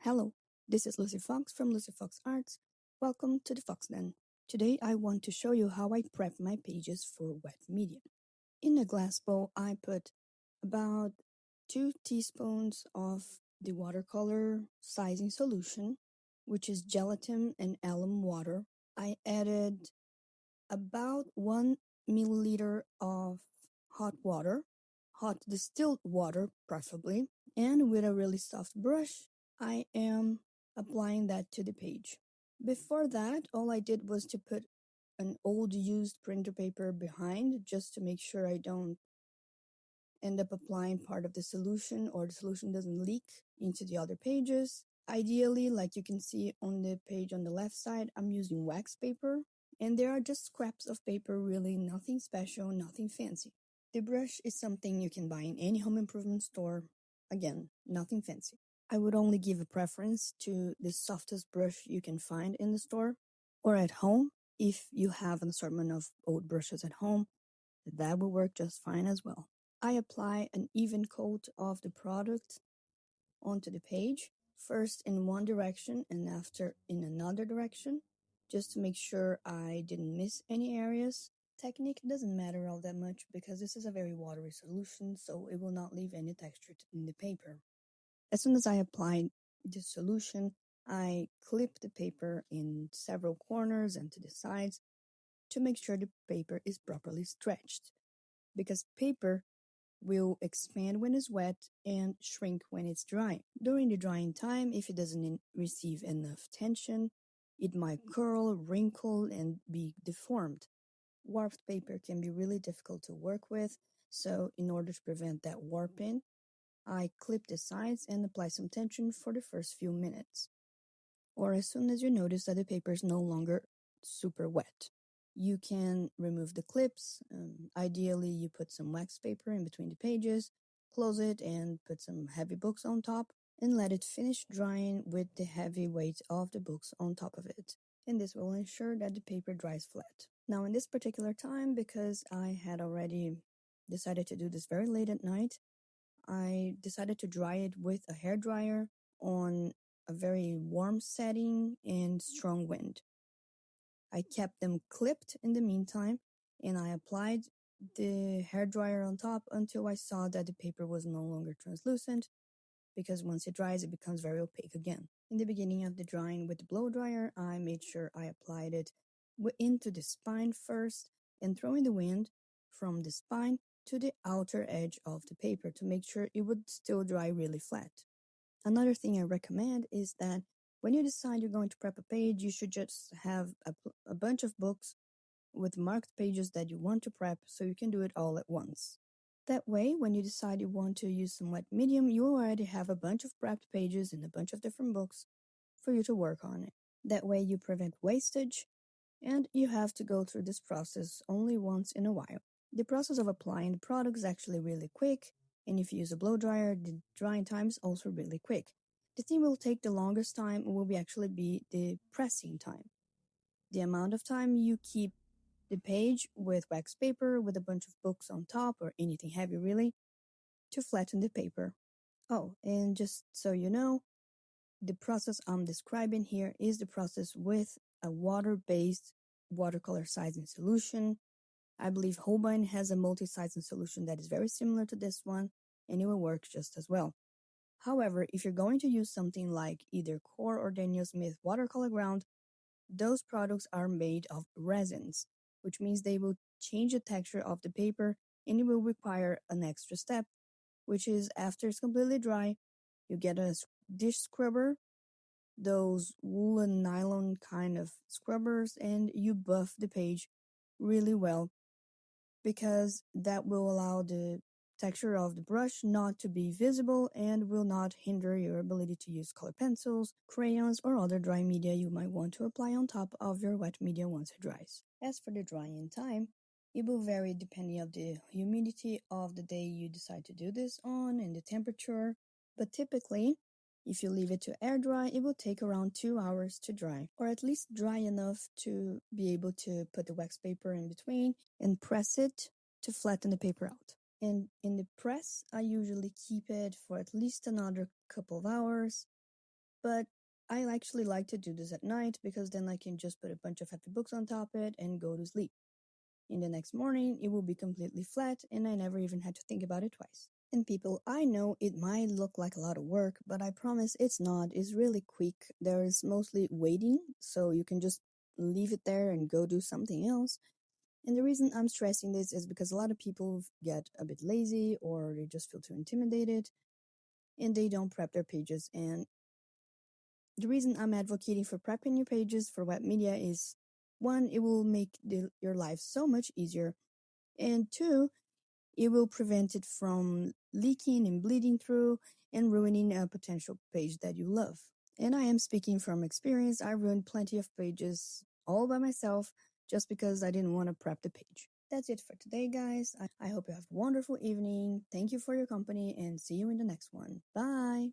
Hello, this is Lucy Fox from Lucy Fox Arts. Welcome to the Fox Den. Today I want to show you how I prep my pages for wet media. In a glass bowl, I put about 2 teaspoons of the watercolor sizing solution, which is gelatin and alum water. I added about 1 milliliter of hot water, hot distilled water preferably, and with a really soft brush, I am applying that to the page. Before that, all I did was to put an old used printer paper behind just to make sure I don't end up applying part of the solution or the solution doesn't leak into the other pages. Ideally, like you can see on the page on the left side, I'm using wax paper, and there are just scraps of paper, really nothing special, nothing fancy. The brush is something you can buy in any home improvement store. Again, nothing fancy. I would only give a preference to the softest brush you can find in the store or at home. If you have an assortment of old brushes at home, that will work just fine as well. I apply an even coat of the product onto the page, first in one direction and after in another direction, just to make sure I didn't miss any areas. Technique doesn't matter all that much because this is a very watery solution, so it will not leave any texture in the paper. As soon as I applied the solution, I clip the paper in several corners and to the sides to make sure the paper is properly stretched, because paper will expand when it's wet and shrink when it's dry. During the drying time, if it doesn't receive enough tension, it might curl, wrinkle, and be deformed. Warped paper can be really difficult to work with, so in order to prevent that warping, I clip the sides and apply some tension for the first few minutes, or as soon as you notice that the paper is no longer super wet. You can remove the clips. Ideally, you put some wax paper in between the pages, close it, and put some heavy books on top, and let it finish drying with the heavy weight of the books on top of it. And this will ensure that the paper dries flat. Now, in this particular time, because I had already decided to do this very late at night, I decided to dry it with a hairdryer on a very warm setting and strong wind. I kept them clipped in the meantime, and I applied the hairdryer on top until I saw that the paper was no longer translucent, because once it dries, it becomes very opaque again. In the beginning of the drying with the blow dryer, I made sure I applied it into the spine first and throwing the wind from the spine to the outer edge of the paper to make sure it would still dry really flat. Another thing I recommend is that when you decide you're going to prep a page, you should just have a bunch of books with marked pages that you want to prep so you can do it all at once. That way, when you decide you want to use some wet medium, you already have a bunch of prepped pages and a bunch of different books for you to work on it. That way you prevent wastage, and you have to go through this process only once in a while. The process of applying the product is actually really quick, and if you use a blow dryer, the drying time is also really quick. The thing will take the longest time will actually be the pressing time. The amount of time you keep the page with wax paper with a bunch of books on top or anything heavy really to flatten the paper. Oh, and just so you know, the process I'm describing here is the process with a water-based watercolor sizing solution. I believe Holbein has a multi-sizing solution that is very similar to this one, and it will work just as well. However, if you're going to use something like either Core or Daniel Smith watercolor ground, those products are made of resins, which means they will change the texture of the paper, and it will require an extra step, which is after it's completely dry, you get a dish scrubber, those woolen nylon kind of scrubbers, and you buff the page really well, because that will allow the texture of the brush not to be visible and will not hinder your ability to use color pencils, crayons, or other dry media you might want to apply on top of your wet media once it dries. As for the drying time, it will vary depending on the humidity of the day you decide to do this on and the temperature, but typically, if you leave it to air dry, it will take around 2 hours to dry, or at least dry enough to be able to put the wax paper in between and press it to flatten the paper out. And in the press, I usually keep it for at least another couple of hours, but I actually like to do this at night because then I can just put a bunch of heavy books on top of it and go to sleep. In the next morning, it will be completely flat and I never even had to think about it twice. And people, I know it might look like a lot of work, but I promise it's not. It's really quick. There's mostly waiting, so you can just leave it there and go do something else. And the reason I'm stressing this is because a lot of people get a bit lazy or they just feel too intimidated and they don't prep their pages. And the reason I'm advocating for prepping your pages for web media is, one, it will make your life so much easier, and two, it will prevent it from leaking and bleeding through and ruining a potential page that you love. And I am speaking from experience. I ruined plenty of pages all by myself just because I didn't want to prep the page. That's it for today, guys. I hope you have a wonderful evening. Thank you for your company and see you in the next one. Bye!